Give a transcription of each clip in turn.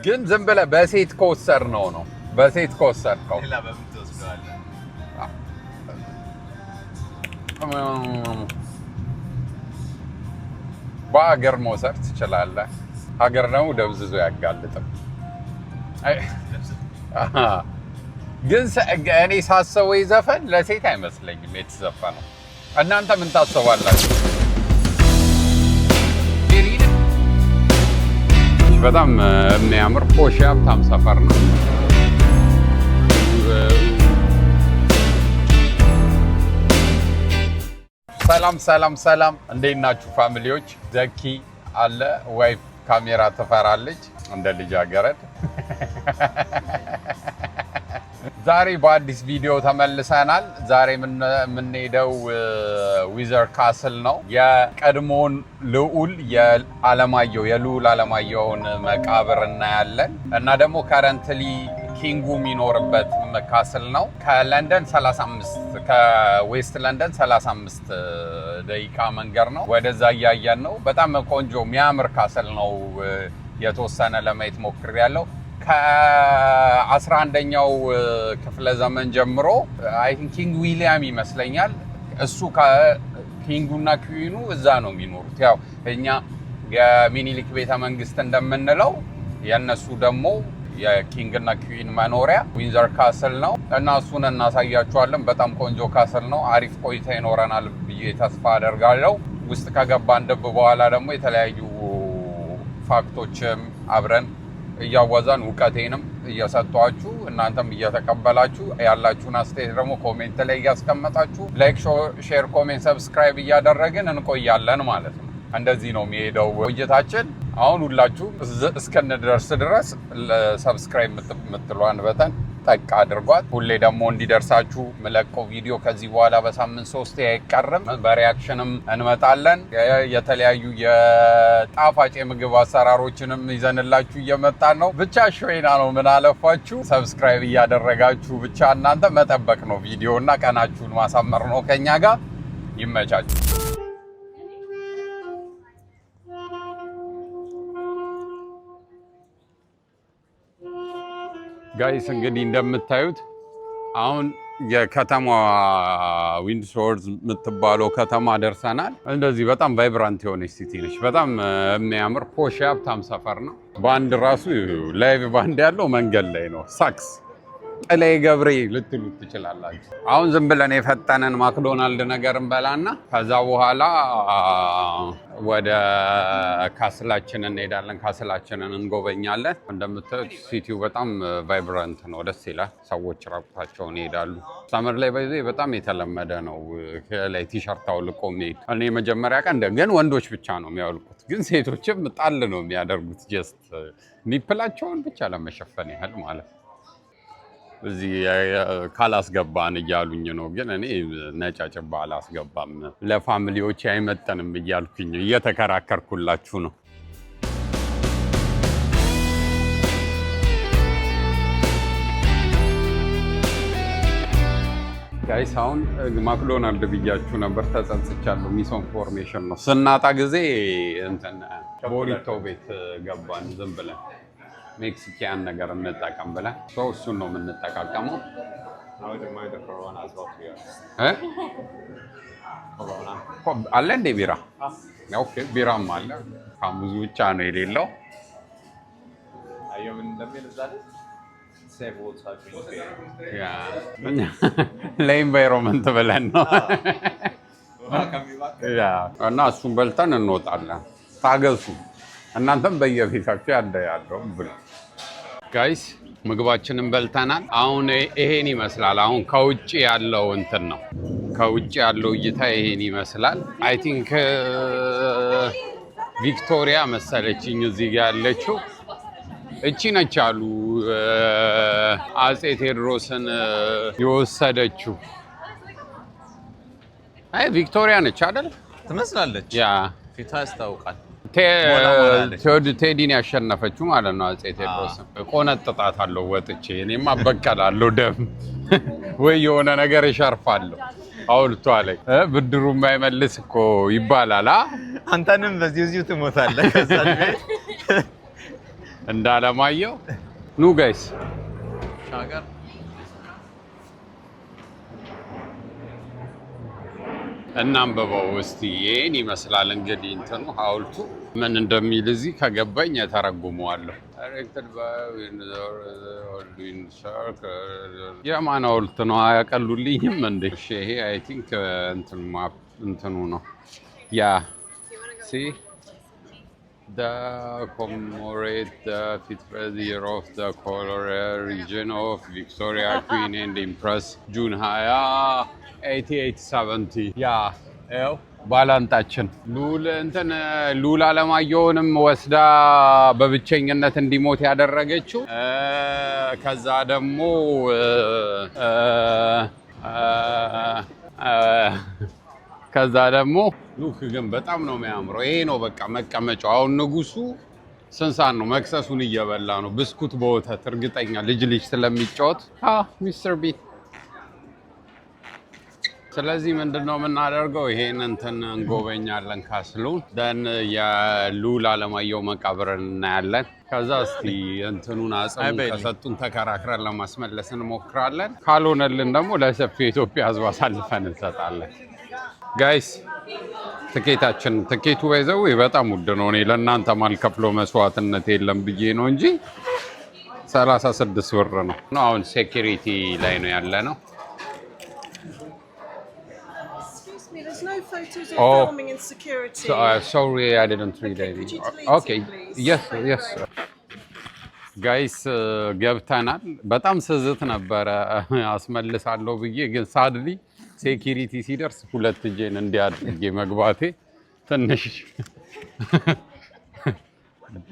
ግን ዝም ብለህ በሴት ከወሰድ ነው በሴት ከወሰድከው ሌላ በምን ትወስደዋለህ? በሀገር መውሰድ ትችላለህ። ሀገር ደግሞ ደብዝዞ ያጋልጥም። ግን እኔ ሳስበው ዘፈን ለሴት አይመስለኝም የተዘፈነው። እናንተ ምን ታስባላችሁ? በጣም የሚያምር ፖሽ ሀብታም ሰፈር ነው። ሰላም ሰላም ሰላም፣ እንዴት ናችሁ ፋሚሊዎች? ዘኪ አለ ዋይፍ ካሜራ ትፈራለች እንደ ልጃገረድ። ዛሬ በአዲስ ቪዲዮ ተመልሰናል። ዛሬ የምንሄደው ዊዘር ካስል ነው። የቀድሞውን ልዑል የልዑል አለማየሁን መቃብር እናያለን እና ደግሞ ከረንትሊ ኪንጉ የሚኖርበት ካስል ነው። ከለንደን 35 ከዌስት ለንደን 35 ደቂቃ መንገድ ነው። ወደዛ እያየን ነው። በጣም ቆንጆ የሚያምር ካስል ነው። የተወሰነ ለማየት ሞክሬያለሁ። ከ11ኛው ክፍለ ዘመን ጀምሮ አይ ቲንክ ኪንግ ዊሊያም ይመስለኛል እሱ ኪንጉና ኩዊኑ እዛ ነው የሚኖሩት። ያው እኛ የሚኒሊክ ቤተ መንግስት እንደምንለው የነሱ ደግሞ የኪንግና ኩዊን መኖሪያ ዊንዘር ካስል ነው እና እሱን እናሳያችኋለን። በጣም ቆንጆ ካስል ነው። አሪፍ ቆይታ ይኖረናል ብዬ ተስፋ አደርጋለሁ። ውስጥ ከገባን ደብ በኋላ ደግሞ የተለያዩ ፋክቶችም አብረን እያዋዛን እውቀቴንም እየሰጧችሁ እናንተም እየተቀበላችሁ ያላችሁን አስተያየት ደግሞ ኮሜንት ላይ እያስቀመጣችሁ ላይክ፣ ሼር፣ ኮሜንት፣ ሰብስክራይብ እያደረግን እንቆያለን ማለት ነው። እንደዚህ ነው የሚሄደው ቆይታችን። አሁን ሁላችሁ እስከንደርስ ድረስ ሰብስክራይብ የምትሏን በተን ጠቅ አድርጓት። ሁሌ ደግሞ እንዲደርሳችሁ ምለቀው ቪዲዮ ከዚህ በኋላ በሳምንት 3 አይቀርም። በሪያክሽንም እንመጣለን። የተለያዩ የጣፋጭ የምግብ አሰራሮችንም ይዘንላችሁ እየመጣን ነው። ብቻ ሾይና ነው። ምን አለፋችሁ ሰብስክራይብ እያደረጋችሁ ብቻ እናንተ መጠበቅ ነው። ቪዲዮ እና ቀናችሁን ማሳመር ነው ከኛ ጋር። ይመቻችሁ። ጋይስ እንግዲህ እንደምታዩት አሁን የከተማዋ ዊንድሶር የምትባለው ከተማ ደርሰናል። እንደዚህ በጣም ቫይብራንት የሆነች ሲቲ ነች። በጣም የሚያምር ፖሽ ሀብታም ሰፈር ነው። ባንድ ራሱ ላይቭ ባንድ ያለው መንገድ ላይ ነው። ሳክስ ጥሌ ገብሬ ልትሉት ትችላላችሁ። አሁን ዝም ብለን የፈጠነን ማክዶናልድ ነገር እንበላና ከዛ በኋላ ወደ ካስላችንን እንሄዳለን። ካስላችንን እንጎበኛለን። እንደምታዩት ሲቲው በጣም ቫይብራንት ነው፣ ደስ ይላል። ሰዎች ራቁታቸውን ይሄዳሉ። ሰመር ላይ በጣም የተለመደ ነው ላይ ቲሸርት አውልቆ መሄድ። እኔ የመጀመሪያ ቀን ግን ወንዶች ብቻ ነው የሚያወልቁት፣ ግን ሴቶችም ጣል ነው የሚያደርጉት። ጀስት ኒፕላቸውን ብቻ ለመሸፈን ያህል ማለት ነው። እዚህ ካላስገባን እያሉኝ ነው፣ ግን እኔ ነጫጭባ አላስገባም ለፋሚሊዎች አይመጠንም እያልኩኝ እየተከራከርኩላችሁ ነው። ጋይስ አሁን ማክዶናልድ ብያችሁ ነበር፣ ተጸጽቻለሁ። ሚስ ኢንፎርሜሽን ነው። ስናጣ ጊዜ እንትን ቦሪቶ ቤት ገባን ዝም ብለን ሜክሲካን ነገር እንጠቀም ብለን እሱን ነው የምንጠቃቀመው። አለ እንደ ቢራ ኦኬ፣ ቢራም አለ። ብዙ ብቻ ነው የሌለው። ለኢንቫይሮንመንት ብለን ነው እና እሱን በልተን እንወጣለን። ታገሱ እናንተም በየፊታችሁ ያለው ብሎ ጋይስ ምግባችንን በልተናል። አሁን ይሄን ይመስላል። አሁን ከውጭ ያለው እንትን ነው፣ ከውጭ ያለው እይታ ይሄን ይመስላል። አይ ቲንክ ቪክቶሪያ መሰለችኝ እዚህ ጋር ያለችው። እቺ ነች አሉ አጼ ቴዎድሮስን የወሰደችው። አይ ቪክቶሪያ ነች አይደል? ትመስላለች። ያ ፊቷ ያስታውቃል። ቴዲን ያሸነፈችው ማለት ነው። አጼ ቴዎድሮስን ቆነጥጣታለሁ ወጥቼ፣ እኔማ በቀላለሁ ደም ወይ የሆነ ነገር እሸርፋለሁ። ሐውልቷ ላይ ብድሩ የማይመልስ እኮ ይባላል። አንተንም በዚሁ ትሞታለህ። እንዳለማየሁ ኑ ጋይስ ሻገር እናንብበው እስቲ። ይሄን ይመስላል እንግዲህ እንትኑ ሐውልቱ ምን እንደሚል እዚህ ከገባኝ ተረጉመዋለሁ። የማን ሐውልት ነው? አያቀሉልኝም እንዴ? ይሄ አይ ቲንክ እንትኑ ነው ያ ሲ the commemorate the 50th year of the coronation of Victoria Queen and Empress June 8870 ያ ያው ባላንጣችን ሉል አለማየሁንም ወስዳ በብቸኝነት እንዲሞት ያደረገችው ከዛ ደግሞ ሉክ ግን በጣም ነው የሚያምረው። ይሄ ነው በቃ መቀመጫው። አሁን ንጉሱ ስንሳን ነው መክሰሱን እየበላ ነው፣ ብስኩት በወተት እርግጠኛ ልጅ ስለሚጫወት ሚስተር ቢ። ስለዚህ ምንድነው የምናደርገው? ይሄን እንጎበኛለን ካስሉን ደን የሉል አለማየሁ መቃብር እናያለን። ከዛ እስቲ እንትኑን አጽሙን ከሰጡን ተከራክረን ለማስመለስ እንሞክራለን። ካልሆነልን ደግሞ ለሰፊ የኢትዮጵያ ሕዝብ አሳልፈን እንሰጣለን። ጋይስ ትኬቱ ባይዘው በጣም ውድ ነው። እኔ ለእናንተ ማልከፍለው መስዋዕትነት የለም ብዬ ነው እንጂ 36 ብር ነው። አሁን ሴኩሪቲ ላይ ነው ያለ ነው። No photos of filming and security. Sorry, I didn't read it. Okay. Yes. ጋይስ ገብተናል። በጣም ስዝት ነበረ አስመልሳለሁ ብዬ ግን ሳድሊ ሴኩሪቲ ሲደርስ ሁለት እጄን እንዲያድርጌ መግባቴ ትንሽ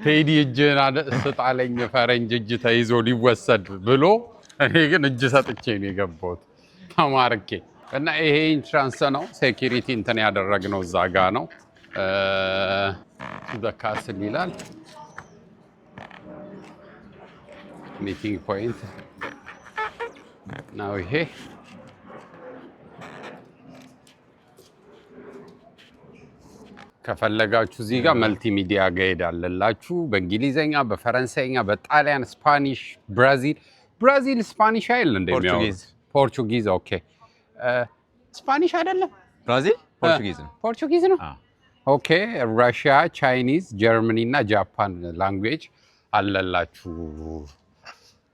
ቴዲ እጄን ስጣለኝ ፈረንጅ እጅ ተይዞ ሊወሰድ ብሎ እኔ ግን እጅ ሰጥቼ ነው የገባሁት ተማርኬ። እና ይሄ ኢንትራንስ ነው ሴኩሪቲ እንትን ያደረግነው እዛ ጋ ነው ዘካስል ይላል ሚቲንግ ፖይንት ነው ይሄ። ከፈለጋችሁ እዚህ ጋር መልቲ ሚዲያ ጋይድ አለላችሁ በእንግሊዘኛ፣ በፈረንሳይኛ፣ በጣሊያን፣ ስፓኒሽ፣ ብራዚል ስፓኒሽ አይደል እንደሚያወሩት ፖርቹጊዝ። ኦኬ ስፓኒሽ አይደለም ብራዚል ፖርቹጊዝ ነው። ኦኬ ራሽያ፣ ቻይኒዝ፣ ጀርመኒ እና ጃፓን ላንጉዌጅ አለላችሁ።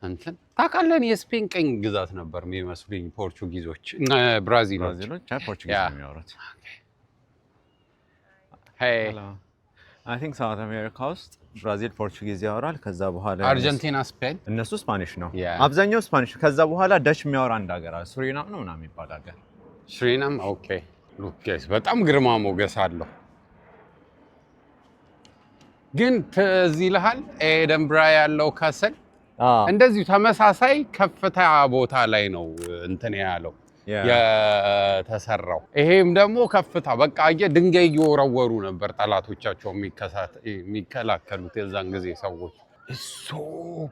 እንትን ታውቃለህ የስፔን ቀኝ ግዛት ነበር የሚመስሉኝ ፖርቹጊዞች ብራዚሎች ፖርቹጊዝ ነው የሚያወሩት። አይ ቲንክ ሳውት አሜሪካ ውስጥ ብራዚል ፖርቹጊዝ ያወራል። ከዛ በኋላ አርጀንቲና ስፔን፣ እነሱ ስፓኒሽ ነው አብዛኛው ስፓኒሽ። ከዛ በኋላ ዳች የሚያወራ አንድ ሀገር አለ ሱሪናም ነው ምናምን የሚባል ሀገር ሱሪናም። ኦኬ ሉክ ጋይስ በጣም ግርማ ሞገስ አለው። ግን ትዝ ይልሃል ኤደንብራ ያለው ከሰል እንደዚሁ ተመሳሳይ ከፍታ ቦታ ላይ ነው እንትን ያለው የተሰራው። ይሄም ደግሞ ከፍታ በቃ ድንጋይ እየወረወሩ ነበር ጠላቶቻቸው የሚከላከሉት የዛን ጊዜ ሰዎች። ሶ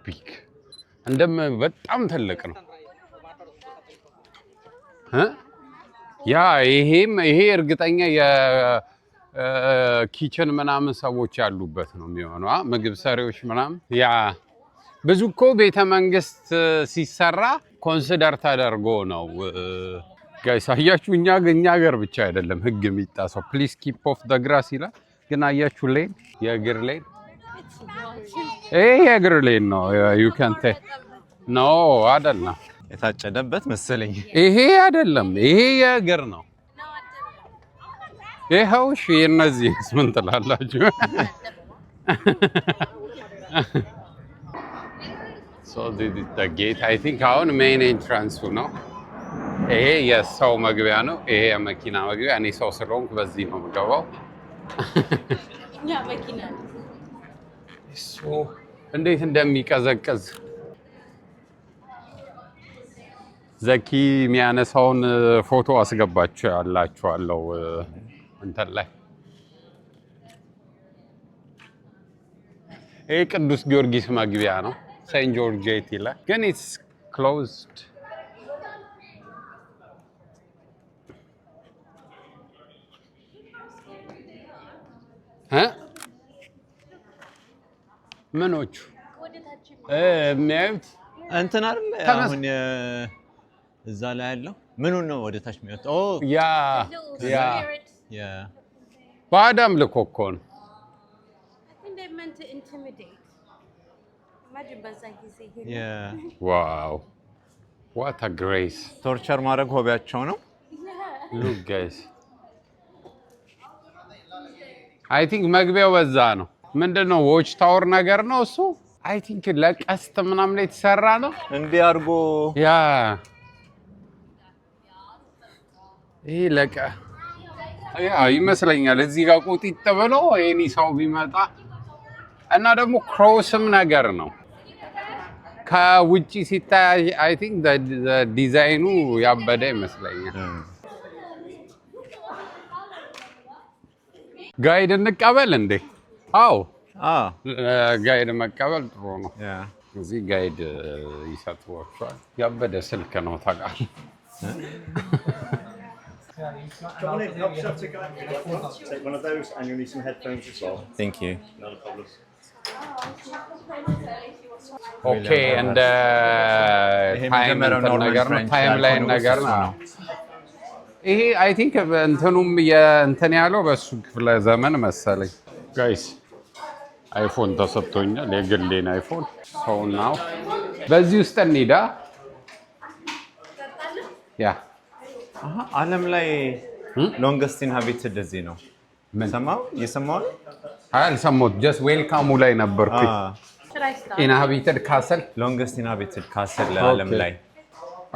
ቢግ በጣም ትልቅ ነው። ይሄ እርግጠኛ የኪችን ምናምን ሰዎች ያሉበት ነው የሚሆነው፣ ምግብ ሰሪዎች ምናምን። ያ ብዙ እኮ ቤተ መንግስት ሲሰራ ኮንሲደር ተደርጎ ነው ጋይስ። አያችሁ እኛ ሀገር ብቻ አይደለም ህግ የሚጣሰው። ፕሊዝ ኪፕ ኦፍ ዘ ግራስ ይላል። ግን አያችሁ ሌን የእግር ሌን ይሄ የእግር ሌን ነው። ዩ ካን ቴክ ኖ አይደለም የታጨደበት መሰለኝ። ይሄ አይደለም፣ ይሄ የእግር ነው። ይኸው እሺ እነዚህ ምን ትላላችሁ? So the gate I think አሁን ሜን ኤንትራንሱ ነው። ይሄ የሰው መግቢያ ነው። ይሄ የመኪና መግቢያ። እኔ ሰው ስለሆንኩ በዚህ ነው የምገባው። መኪና እንዴት እንደሚቀዘቅዝ ዘኪ የሚያነሳውን ፎቶ አስገባችሁ ያላችኋለሁ እንትን ላይ። ይሄ ቅዱስ ጊዮርጊስ መግቢያ ነው። ሴንት ጆርጅ ጌት ይላል ግን ኢትስ ክሎዝድ። ምኖቹ የሚያዩት እንትን አይደል አሁን እዛ ላይ ያለው ምኑን ነው ወደ ታች የሚወጣው? ኦ ያ ባዳም ልኮኮን ዋው what a grace ቶርቸር ማድረግ ሆቢያቸው ነው። look guys I think መግቢያው በዛ ነው። ምንድነው ዎች ታወር ነገር ነው እሱ I think ለቀስት ምናምን የተሰራ ነው እንዲህ አድርጎ ያ ይሄ ለቀ ያ ይመስለኛል እዚህ ጋር ቁጢጥ ብሎ የኔ ሰው ቢመጣ እና ደግሞ ክሮስም ነገር ነው ከውጪ ሲታይ I think ዲዛይኑ ያበደ ይመስለኛል። ጋይድ እንቀበል እንዴ? አዎ ጋይድ መቀበል ጥሩ ነው። እዚህ ጋይድ ይሰጥዋቸዋል። ያበደ ስልክ ነው ታውቃለህ። Take one of those and you'll need some headphones as well. Thank you. Not a problem. Okay and ታይምላይን ነገር ነው። ይሄ I think እንትኑም እንትን ያለው በሱ ክፍለ ዘመን መሰለኝ። ጋይስ አይፎን ተሰጥቶኛል የግሌን አይፎን ሰው ነው። በዚህ ውስጥ እንሂዳ ያ ዓለም ላይ ሎንገስት ኢንሃቢትድ እዚህ ነው። ሰማው የሰማው አልሰማሁት ጀስት ዌልካሙ ላይ ነበርኩኝ። ኢንሃቢትድ ካስል ሎንገስት ኢንሃቢትድ ካስል ዓለም ላይ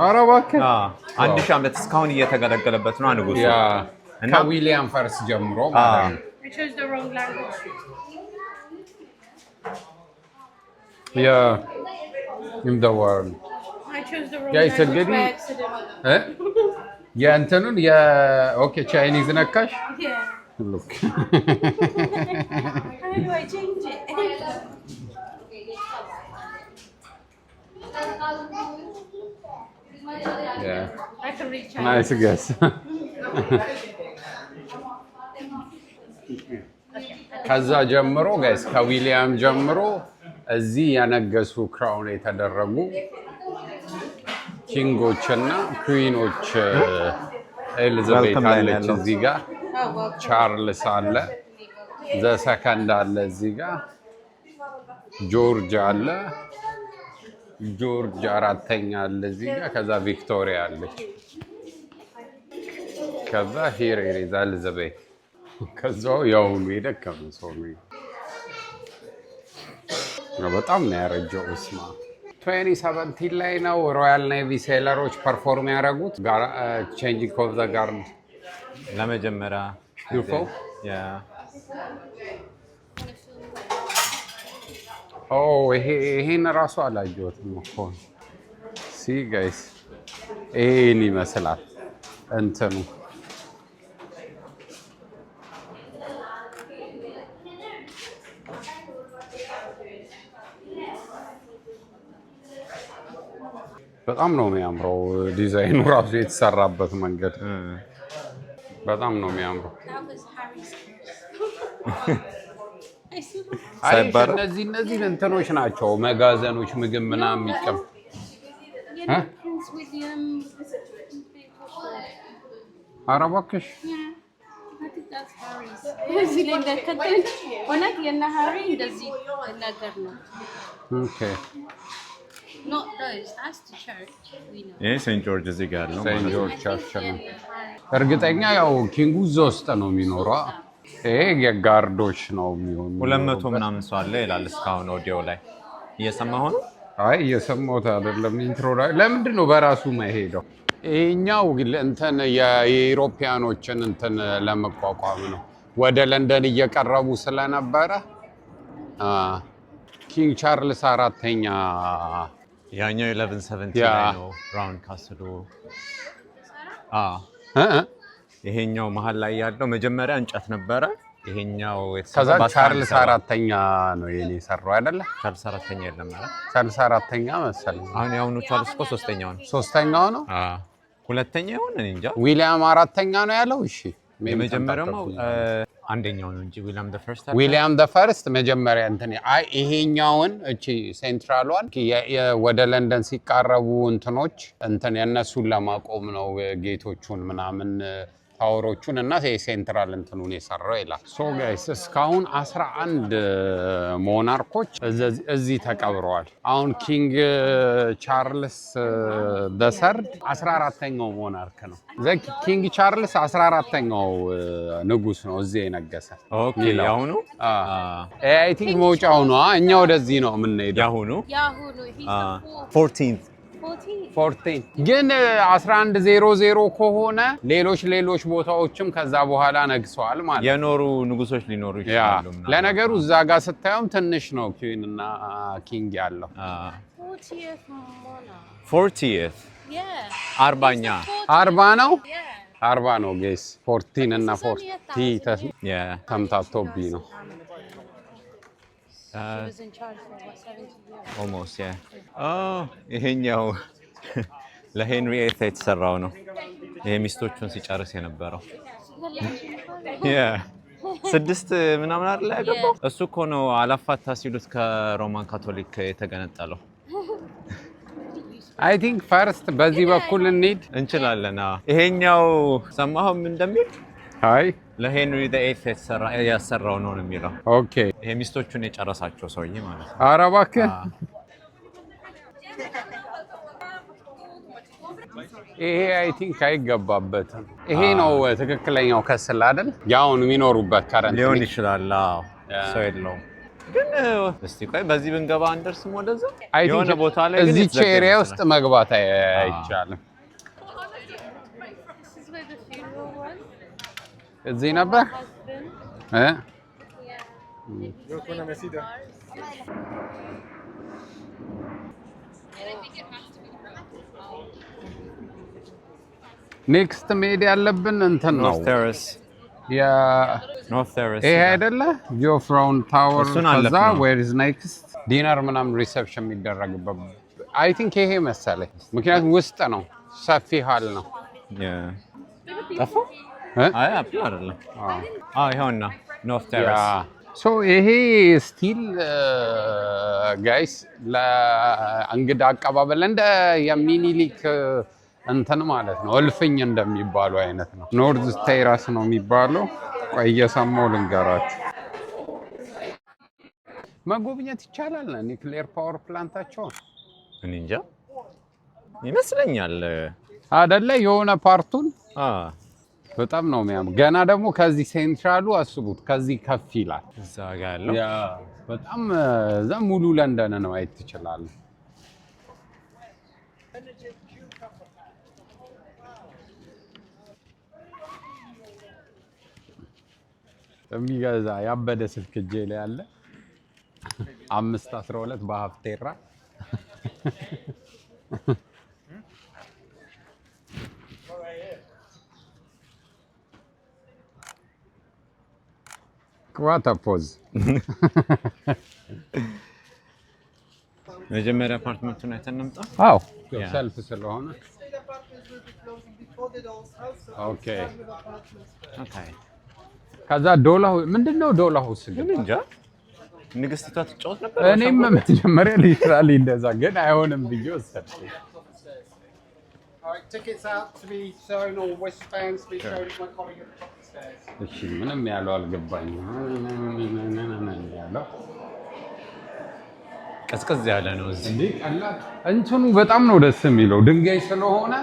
ኧረ እባክህ 1000 ዓመት እስካሁን እየተገለገለበት ነው ንጉሱ እና ከዊሊያም ፈርስ ጀምሮ ማለት ነው። I chose the wrong language. Yeah in the world I chose the wrong guys language እንግዲህ by accident. የእንትኑን ኦኬ ቻይኒዝ ነካሽ Yeah. look How do I change it? yeah I can read Chinese. nice guess ከዛ ጀምሮ ጋይስ ከዊሊያም ጀምሮ እዚህ ያነገሱ ክራውን የተደረጉ ኪንጎች እና ኩዊኖች ኤሊዛቤት አለች እዚህ ጋር ቻርልስ አለ ዘሰከንድ አለ እዚህ ጋር ጆርጅ አለ ጆርጅ አራተኛ አለ እዚህ ጋር ከዛ ቪክቶሪያ አለች ከዛ ሂር ኢዝ ኤሊዛቤት ከዛው ያው የደከመ ሰው ነው በጣም ነው ያረጀው እስማ 2017 ላይ ነው ሮያል ኔቪ ሴለሮች ፐርፎርም ያደረጉት ቼንጂንግ ኦፍ ዘ ጋርድ ለመጀመሪያ ዩፎ ያ ኦ ይሄን ራሱ አላየሁትም እኮ ሲ ጋይስ ይሄን ይመስላል እንትኑ በጣም ነው የሚያምረው ዲዛይኑ ራሱ የተሰራበት መንገድ በጣም ነው የሚያምረው። እነዚህ እንትኖች ናቸው መጋዘኖች ምግብ ምናምን የሚቀም ኧረ እባክሽ ይሄ ሴንት ጆርጅ እዚህ ጋር ነው። ሴንት ጆርጅ ቸርች ነው። እርግጠኛ ያው ኪንጉ እዛ ውስጥ ነው የሚኖረው። ይሄ የጋርዶች ነው የሚሆኑ 200 ምናምን ሰው አለ ይላል እስካሁን ኦዲዮ ላይ እየሰማሁ ነው። አይ እየሰማሁት አይደለም። ኢንትሮ ላይ ለምንድን ነው በራሱ ማይሄደው? ይሄኛው እንትን የኢሮፒያኖችን እንትን ለመቋቋም ነው። ወደ ለንደን እየቀረቡ ስለነበረ ኪንግ ቻርልስ አራተኛ ያኛው 1170 ላይ ነው ራውንድ ካስሉ። ይሄኛው መሀል ላይ ያለው መጀመሪያ እንጨት ነበረ። ይሄኛው ከዛ ቻርልስ አራተኛ ነው የኔ ሰራው አይደለ? ቻርልስ አራተኛ የለም ማለት ቻርልስ አራተኛ መሰለኝ። አሁን ያውኑ ቻርልስ እኮ ሶስተኛው ነው። ሶስተኛው ነው? ሁለተኛ ይሆን እኔ እንጃ። ዊሊያም አራተኛ ነው ያለው። እሺ የመጀመሪያው አንደኛው ነው እንጂ ዊሊያም ዘ ፈርስት መጀመሪያ እንትን ይሄኛውን እቺ ሴንትራሏን ወደ ለንደን ሲቃረቡ እንትኖች እንትን የነሱን ለማቆም ነው ጌቶቹን ምናምን ታወሮቹን እና ሴንትራል እንትኑን የሰራው ይላል። ሶ ጋይስ እስካሁን 11 ሞናርኮች እዚህ ተቀብረዋል። አሁን ኪንግ ቻርልስ በሰርድ 14ኛው ሞናርክ ነው። ኪንግ ቻርልስ 14ኛው ንጉስ ነው እዚህ የነገሰ። ኦኬ ያሁኑ አይ ቲንክ መውጫው ነው። እኛ ወደዚህ ነው የምንሄደው። ያሁኑ 14 ግን 1100 ከሆነ ሌሎች ቦታዎችም ከዛ በኋላ ነግሰዋል ማለት የኖሩ ንጉሶች ሊኖሩ ይችላሉ። ለነገሩ እዛ ጋር ስታዩም ትንሽ ነው ኪን እና ኪንግ ያለው 40th 40 ነው 40 ነው ጌስ 14 እና 40 ተምታቶብኝ ነው almost ይሄኛው ለሄንሪ ኤይት የተሰራው ነው። ይሄ ሚስቶቹን ሲጨርስ የነበረው 6 ምናምን አይደል ያገባው እሱ እኮ ነው አላፋታ ሲሉት ከሮማን ካቶሊክ የተገነጠለው። አይ ቲንክ ፈርስት በዚህ በኩል እንሂድ እንችላለን። ይሄኛው ሰማኸው ምን እንደሚል? አይ ለሄንሪ ኤይት ያሰራው ነው የሚለው። ኦኬ ይሄ ሚስቶቹን የጨረሳቸው ሰውዬ ማለት ነው። ኧረ እባክህ ይሄ አይ ቲንክ አይገባበትም። ይሄ ነው ትክክለኛው ከስል አይደል? ያውን የሚኖሩበት ከረንት ሊሆን ይችላል። አዎ ሰው የለውም። ግን እስቲ ቆይ በዚህ ብንገባ አንደርስም ወደዛ የሆነ ቦታ ላይ ግን እዚህ ኤሪያ ውስጥ መግባት አይቻልም። እዚህ ነበር ኔክስት ሜድ ያለብን እንትን ነው ኖርት ቴረስ ይሄ አይደለ ጆፍራውን ታወር ከዛ ዌር ኢዝ ኔክስት ዲነር ምናምን ሪሴፕሽን የሚደረግበት አይ ቲንክ ይሄ መሰለኝ። ምክንያቱም ውስጥ ነው ሰፊ ሀል ነው። ጠፋ አይ አፕል አይደለም። ይኸውና ኖርት ቴረስ ሶ ይሄ ስቲል ጋይስ ለእንግዳ አቀባበል እንደ የሚኒሊክ እንትን ማለት ነው እልፍኝ እንደሚባሉ አይነት ነው። ኖርዝ ቴራስ ነው የሚባለው። ቆይ እየሰማሁ ልንገራችሁ። መጎብኘት ይቻላል ኒውክሌር ፓወር ፕላንታቸውን እኔ እንጃ ይመስለኛል አይደለ የሆነ ፓርቱን በጣም ነው የሚያምር። ገና ደግሞ ከዚህ ሴንትራሉ አስቡት ከዚህ ከፍ ይላል እዛ ጋር ያለው በጣም እዛ ሙሉ ለንደን ነው ማየት ትችላለህ። የሚገዛ ያበደ ስልክ እጄ ላይ አለ 512 በሀፍቴራ What a pose. መጀመሪያ አፓርትመንቱን አይተን እንምጣ። አዎ ሰልፍ ስለሆነ ኦኬ ኦኬ። ከዛ ዶላው ምንድነው? ዶላው ግን እንጃ ንግስቲቷ ትጫወት ነበር። እኔም መጀመሪያ ሊትራሊ እንደዛ ግን አይሆንም ብዬ ወሰድኩ። Tickets out to be shown or wristbands to be shown to my colleague at the top of the stairs. እሺ ምንም ያለው አልገባኝም ያለው ቀዝቀዝ ያለ ነው እዚህ እንዴ ቀላል እንትኑ በጣም ነው ደስ የሚለው ድንጋይ ስለሆነ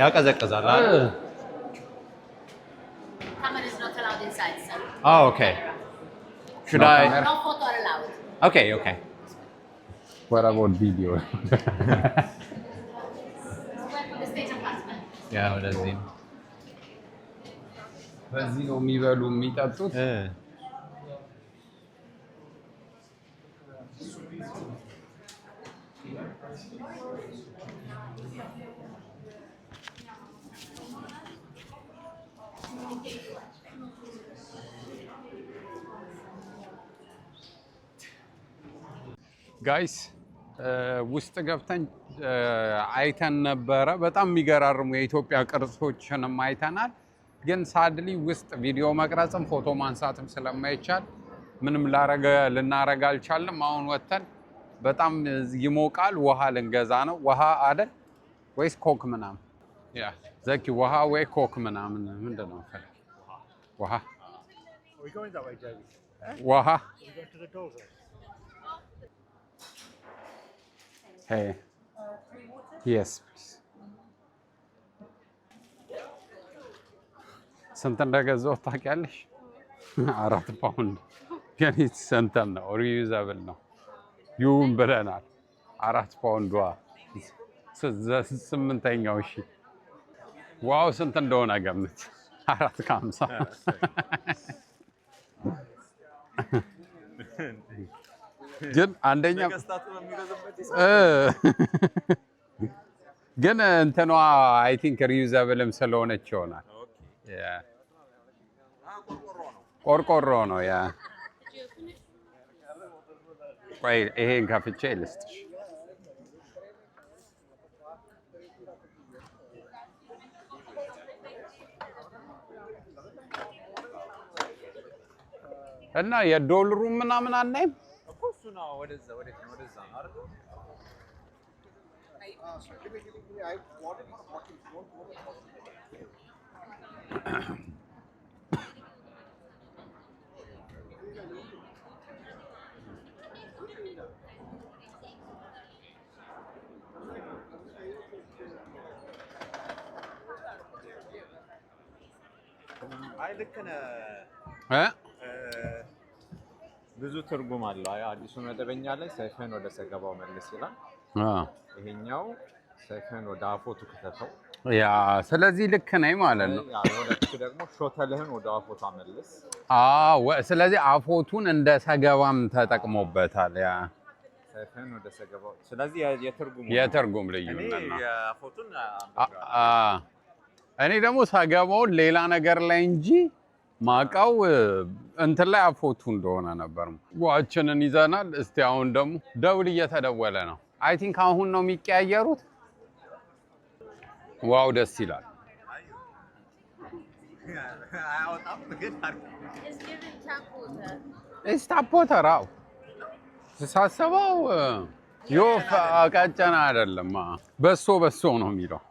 ያቀዘቅዛል አይደል? Camera is not allowed inside, sir. Oh, okay. Should I? No photo are allowed. Okay, okay. What about video? Where for the stage apartment? Yeah, ወደዚህ በዚህ ነው የሚበሉ የሚጠጡት። ጋይስ ውስጥ ገብተን አይተን ነበረ። በጣም የሚገራርሙ የኢትዮጵያ ቅርሶችንም አይተናል። ግን ሳድሊ ውስጥ ቪዲዮ መቅረጽም ፎቶ ማንሳትም ስለማይቻል ምንም ልናረግ አልቻልንም። አሁን ወተን በጣም ይሞቃል። ውሃ ልንገዛ ነው። ውሃ አይደል ወይስ ኮክ ምናምን? ያ ዘኪ ውሃ ወይ ኮክ ምናምን ምንድን ነው ፈልግ? ውሃ Are we going that way, David? ውሃ Are we going to the doors? Hey. Yes, please. ስንት እንደገዛሁ ታውቂያለሽ? 4 ፓውንድ ግን ሰንተን ነው ሪዩዘብል ነው ይሁን ብለናል። 4 ፓውንዷ 8ኛው እሺ ዋው ስንት እንደሆነ ገምት። 4.50 ግን አንደኛ ግን እንትኗ አይ ቲንክ ሪዩዘብልም ስለሆነች ይሆናል። ቆርቆሮ ነው ያ። ቆይ ይሄን ከፍቼ ልስጥሽ። እና የዶልሩ ምናምን አናይም እኮ እሱ ነው ወደዛ ነው አይደል? አይ ልክ ነህ። ብዙ ትርጉም አለው። አይ አዲሱ መደበኛ ላይ ሰይፍህን ወደ ሰገባው መልስ ይላል። ይሄኛው ሰይፍህን ወደ አፎቱ ከተተው። ያ ስለዚህ ልክ ነኝ ማለት ነው። ያ ወደቱ ደግሞ ሾተልህን ወደ አፎቱ መልስ። ስለዚህ አፎቱን እንደ ሰገባም ተጠቅሞበታል። ያ ሰይፍህን ወደ ሰገባው። ስለዚህ የትርጉም ልዩነት ነው። የአፎቱን እኔ ደግሞ ሰገባውን ሌላ ነገር ላይ እንጂ ማቃው እንትን ላይ አፎቱ እንደሆነ ነበር። ዋችንን ይዘናል። እስቲ አሁን ደግሞ ደውል እየተደወለ ነው። አይ ቲንክ አሁን ነው የሚቀያየሩት። ዋው ደስ ይላል። ስታፖተራው ሳስበው ዮፍ ቀጨና አይደለም በሶ ነው የሚለው።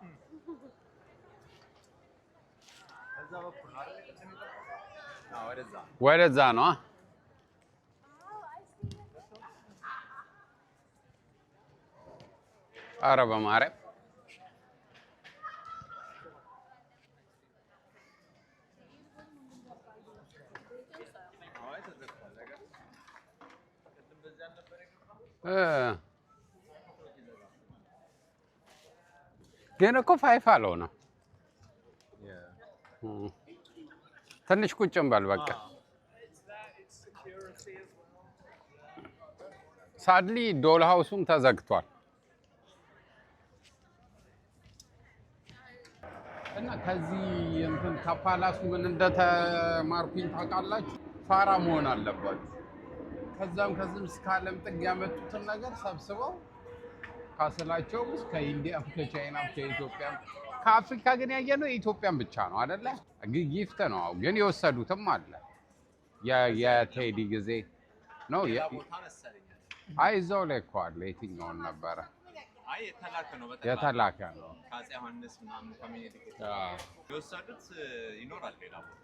ወደዛ ነው። ኧረ በማርያም ግን እኮ ፋይፍ አልሆነ። ትንሽ ቁጭ እንበል በቃ። ሳድሊ ዶል ሃውሱም ተዘግቷል እና ከዚህ እንትን ከፓላሱ ምን እንደተማርኩኝ ታውቃላችሁ? ፋራ መሆን አለባችሁ። ከዛም እስከ ዓለም ጥግ ያመጡትን ነገር ሰብስበው ካስላቸው ውስጥ ከኢንዲያም ከቻይናም ከኢትዮጵያም ከአፍሪካ ግን ያየነው የኢትዮጵያን ብቻ ነው አይደለ? ጊፍት ነው ግን የወሰዱትም አለ። የቴዲ ጊዜ ነው። አይ እዛው ላይ እኮ አለ። የትኛውን ነበረ? አይ የተላከ ነው። ከአፄ ዮሐንስ ምናምን ከሚኒሊክ የወሰዱት ይኖራል ሌላ ቦታ።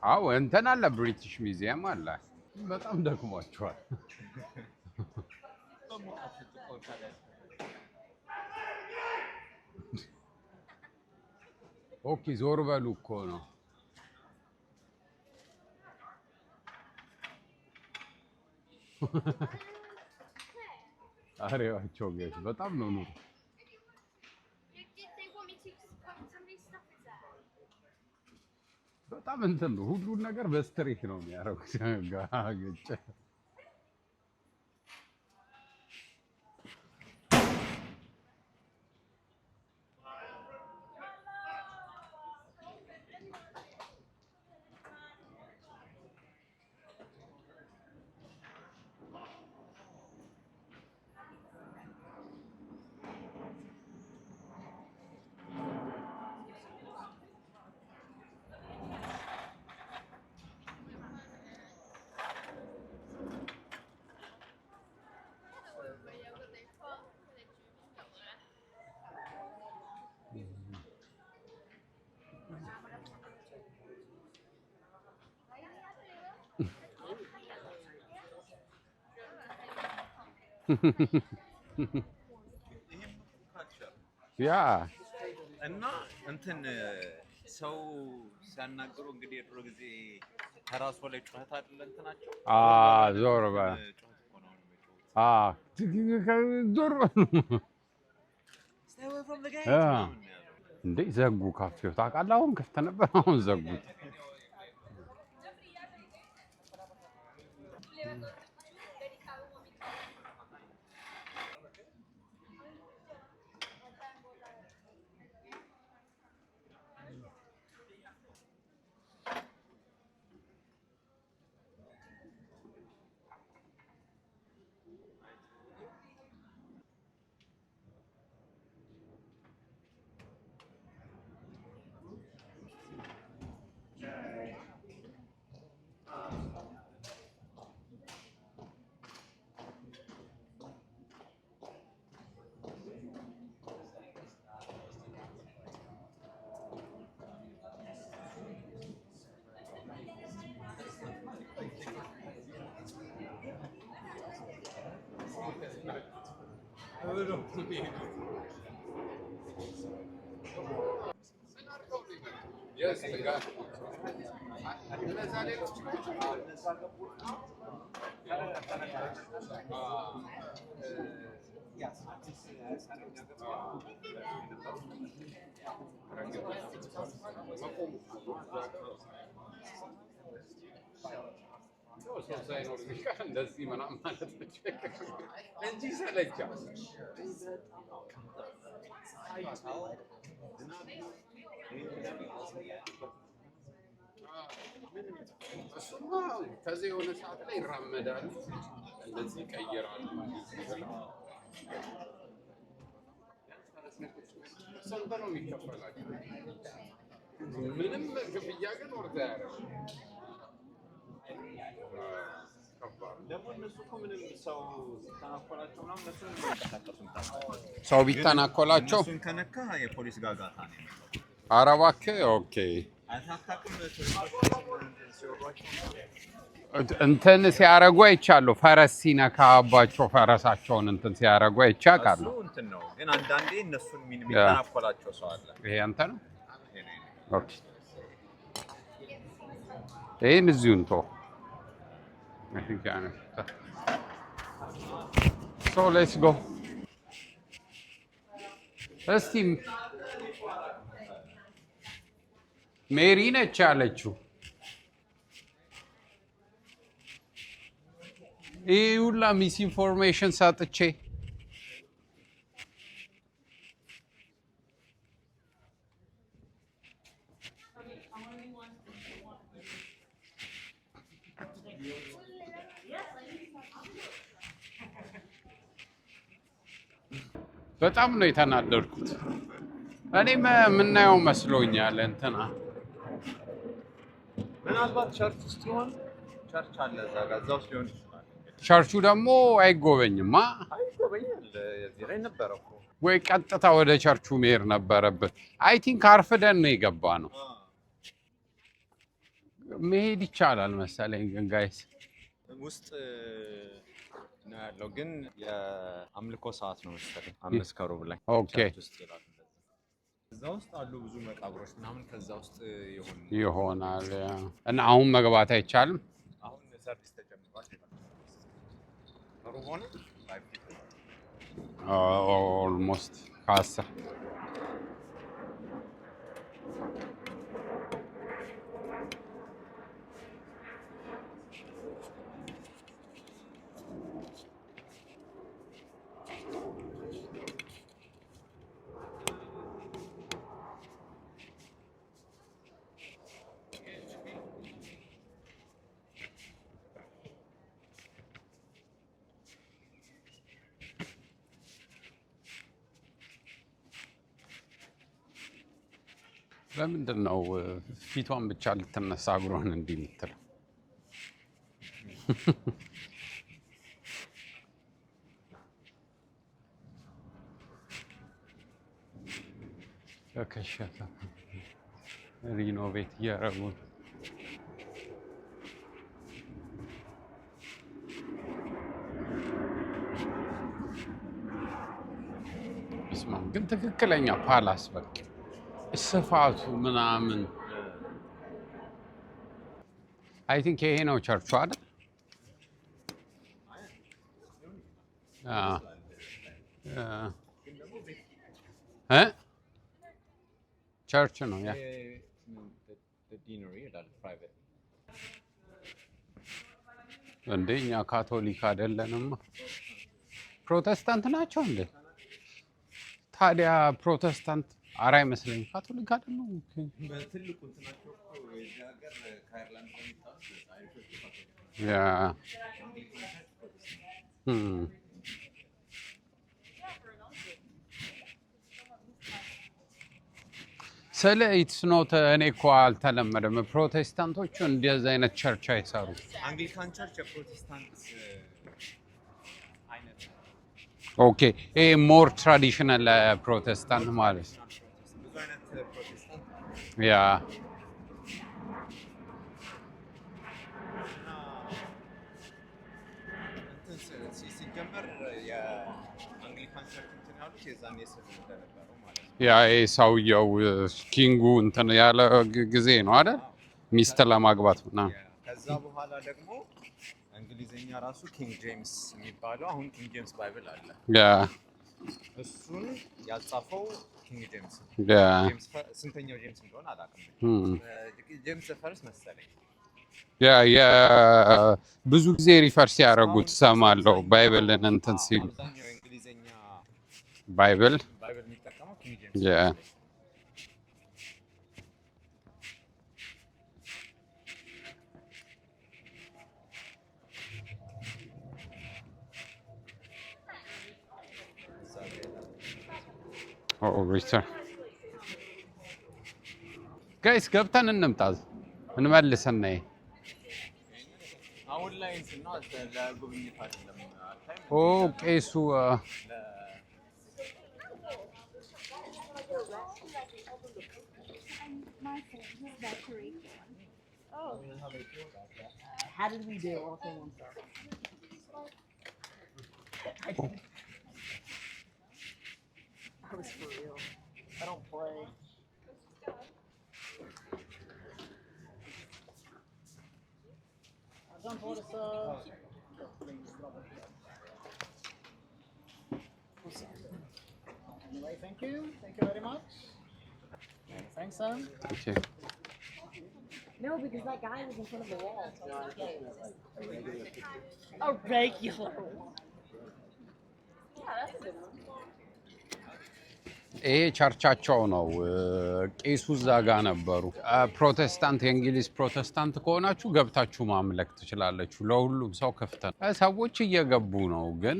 አዎ እንትን አለ፣ ብሪቲሽ ሚውዚየም አለ። በጣም ደክሟቸዋል። ኦኬ ዞር በሉ እኮ ነው። አሬዋቸው ጋይስ በጣም ነው ኑሮ። በጣም እንትን ነው ሁሉን ነገር በስትሬት ነው የሚያደርጉት። ጋገጨ ያ እና እንትን ሰው ሲያናግሩ እንግዲህ የድሮ ጊዜ ከራሱ ላይ ጩኸት አይደለ እንትናቸው ዞር በ ዞር እንዴ ዘጉ ካፌው ታውቃለህ አሁን ክፍት ነበር አሁን ዘጉት Yes, the guy. እንደዚህ ምናምን ማለት እንጂ ሰለቻ እሱማ ከዚህ የሆነ ሰዓት ላይ ይራመዳል እንደዚህ ይቀይራል ስንት ነው የሚከፈላቸው ምንም ክፍያ ግን ወርዳ ያደረገ ደግሞ እነሱ እኮ ምንም ሰው ተናኮላቸው ምናምን እነሱን የሚንቀሳቀሱት ሰው ቢተናኮላቸው እነሱን ከነካ የፖሊስ ጋጋታ ነው ኧረ እባክህ ኦኬ አታውቅም እንትን ሲያረጉ አይቻለሁ ፈረስ ሲነካባቸው ፈረሳቸውን እንትን ሲያረጉ አይቻቃሉ እንትን ነው ግን አንዳንዴ እነሱን የሚተናኮላቸው ሰው አለ ይሄ አንተ ነው ኦኬ ይሄን እዚሁ እንቶ I think I know. So let's go. እስቲ ሜሪ ነች ያለችው ይህ ሁላ ሚስ ኢንፎርሜሽን ሰጥቼ በጣም ነው የተናደድኩት እኔም የምናየው መስሎኛል እንትና ምናልባት ቸርች ውስጥ ይሆን ቸርች አለ እዛ ጋር እዛ ውስጥ ሊሆን ይችላል ቸርቹ ደግሞ አይጎበኝማ አይጎበኛል እዚህ ላይ ነበረ እኮ ወይ ቀጥታ ወደ ቸርቹ መሄድ ነበረበት አይ ቲንክ አርፍደን ነው የገባ ነው መሄድ ይቻላል መሰለኝ ግን ጋይስ ውስጥ ነው ያለው ግን የአምልኮ ሰዓት ነው መሰለኝ 5 ላይ ኦኬ እዛ ውስጥ አሉ ብዙ መቃብሮች ምናምን ከዛ ውስጥ ይሆናል እና አሁን መግባት አይቻልም አሁን ሰርቪስ ተጀምሯል ሩቦን ኦልሞስት ካሳ ለምንድን ነው ፊቷን ብቻ ልትነሳ እግሯን እንዲህ የምትለው? ተከሸፈ ሪኖቬት እያደረጉ ነው። በስመ አብ ግን ትክክለኛ ፓላስ በቃ ስፋቱ ምናምን አይ ቲንክ ይሄ ነው ቸርቹ አይደል? ቸርች ነው ያ እንዴ እኛ ካቶሊክ አይደለንም ፕሮቴስታንት ናቸው እንዴ ታዲያ ፕሮቴስታንት አራ አይመስለኝ ካቶሊክ አይደለም በትልቁ እንትናቸው የሀገር ከአይርላንድ ከሚጣስ ያ ስለ ኢትስ ኖት እኔ እኮ አልተለመደም ፕሮቴስታንቶቹ እንደዚህ አይነት ቸርች አይሰሩ አንግሊካን ቸርች የፕሮቴስታንት አይነት ኦኬ ይሄ ሞር ትራዲሽናል ፕሮቴስታንት ማለት ብዙ አይነት ፕሮቴስታንት ያ ሲጀመር የአንግሊካን ቸርች እንትን ያሉት የዛኔ ስል እንደነበረው ማለት ነው ያ ሰውየው ኪንጉ እንትን ያለ ጊዜ ነው አይደል ሚስት ለማግባት ነው ከዛ በኋላ ደግሞ እንግሊዘኛ ራሱ ኪንግ ጄምስ የሚባለው አሁን ኪንግ ጄምስ ባይብል አለ ያ እሱን ያጻፈው ኪንግ ጄምስ ያ ጄምስ ስንተኛው ጄምስ እንደሆነ አላውቅም ጄምስ ፈርስት መሰለኝ ያ ብዙ ጊዜ ሪፈርስ ያደረጉት ሰማለው ባይብልን እንትን ሲሉ አብዛኛው እንግሊዘኛ ባይብል የሚጠቀመው ኪንግ ጄምስ ያ ሪተርን ጋይስ ገብተን እንምጣ እንመልሰን ነይ አሁን ላይ እንትና ለጉብኝት አይደለም ኦ ቄሱ How did we do? Okay, one second. I was for real. I don't play. Done for this, Anyway, thank you. Thank you very much. Thanks, son. Okay. No, because that guy was in front of the wall. So a regular one. Yeah, that's a good one. ይሄ ቸርቻቸው ነው ቄሱ እዛ ጋር ነበሩ ፕሮቴስታንት የእንግሊዝ ፕሮቴስታንት ከሆናችሁ ገብታችሁ ማምለክ ትችላላችሁ ለሁሉም ሰው ክፍት ነው ሰዎች እየገቡ ነው ግን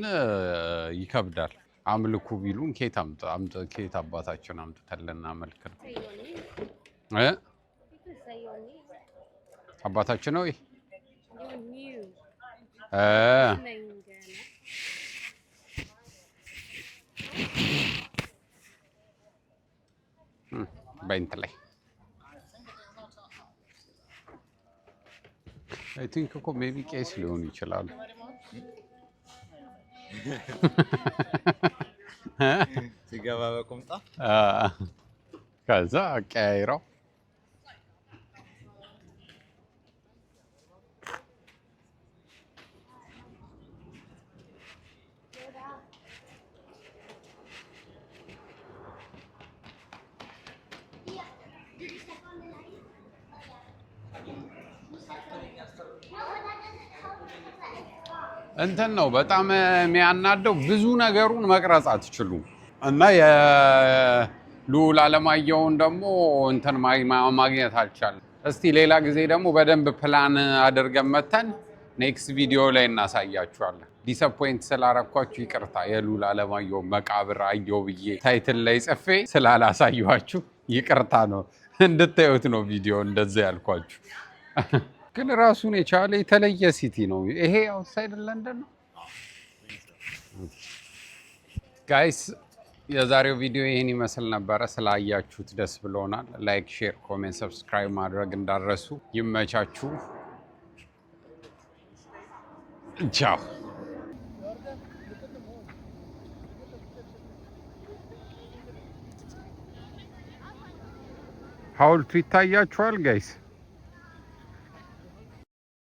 ይከብዳል አምልኩ ቢሉን ኬት አባታችን አምጥተልና መልክ ነው አባታችን ነው በእንት ላይ አይ ቲንክ እኮ ሜቢ ቄስ ሊሆን ይችላል ሲገባ በቁምጣ ከዛ ቀያይረው እንትን ነው በጣም የሚያናደው ብዙ ነገሩን መቅረጽ አትችሉም እና የልዑል አለማየሁን ደግሞ እንትን ማግኘት አልቻለም እስቲ ሌላ ጊዜ ደግሞ በደንብ ፕላን አድርገን መተን ኔክስት ቪዲዮ ላይ እናሳያችኋለን ዲስአፖይንት ስላረኳችሁ ይቅርታ የልዑል አለማየሁ መቃብር አየሁ ብዬ ታይትል ላይ ጽፌ ስላላሳየኋችሁ ይቅርታ ነው እንድታዩት ነው ቪዲዮ እንደዛ ያልኳችሁ ግን ራሱን የቻለ የተለየ ሲቲ ነው ይሄ አውትሳይድ ለንደን ነው ጋይስ የዛሬው ቪዲዮ ይሄን ይመስል ነበር ስላያችሁት ደስ ብሎናል ላይክ ሼር ኮሜንት ሰብስክራይብ ማድረግ እንዳትረሱ ይመቻችሁ ቻው ሐውልቱ ይታያችኋል ጋይስ?